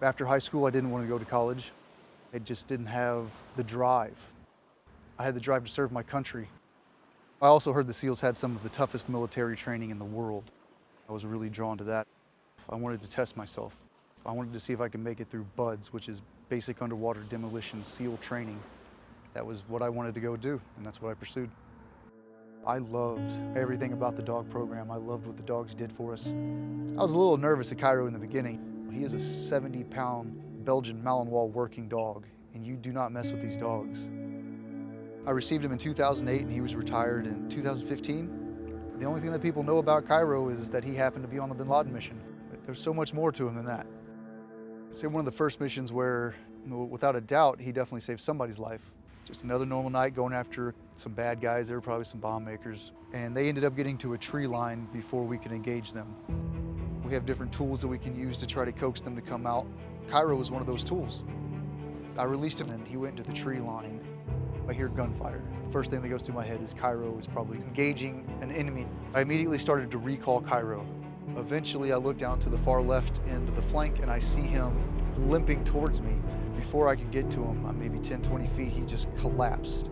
After high school, I didn't want to go to college. I just didn't have the drive. I had the drive to serve my country. I also heard the SEALs had some of the toughest military training in the world. I was really drawn to that. I wanted to test myself. I wanted to see if I could make it through BUDS, which is Basic Underwater Demolition SEAL Training. That was what I wanted to go do, and that's what I pursued. I loved everything about the dog program. I loved what the dogs did for us. I was a little nervous at Cairo in the beginning. He is a 70-pound Belgian Malinois working dog, and you do not mess with these dogs. I received him in 2008, and he was retired in 2015. The only thing that people know about Cairo is that he happened to be on the Bin Laden mission. But there's so much more to him than that. I'd say one of the first missions where, without a doubt, he definitely saved somebody's life. Just another normal night going after some bad guys. There were probably some bomb makers. And they ended up getting to a tree line before we could engage them. We have different tools that we can use to try to coax them to come out. Cairo was one of those tools. I released him and he went into the tree line. I hear gunfire. First thing that goes through my head is Cairo is probably engaging an enemy. I immediately started to recall Cairo. Eventually I look down to the far left end of the flank and I see him limping towards me. Before I could get to him, maybe 10, 20 feet, he just collapsed.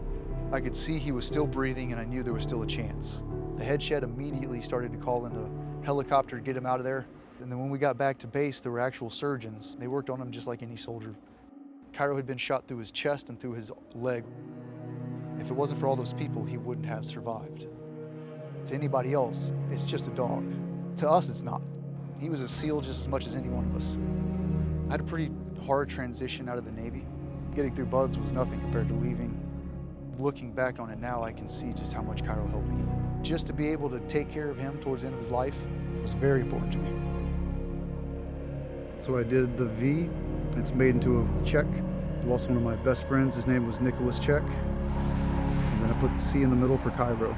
I could see he was still breathing and I knew there was still a chance. The head shed immediately started to call in a helicopter to get him out of there. And then when we got back to base, there were actual surgeons. They worked on him just like any soldier. Cairo had been shot through his chest and through his leg. If it wasn't for all those people, he wouldn't have survived. To anybody else, it's just a dog. To us, it's not. He was a SEAL just as much as any one of us. I had a pretty hard transition out of the Navy. Getting through BUDS was nothing compared to leaving. Looking back on it now, I can see just how much Cairo helped me. Just to be able to take care of him towards the end of his life was very important to me. So I did the V. It's made into a check. I lost one of my best friends. His name was Nicholas Check. And then I put the C in the middle for Cairo.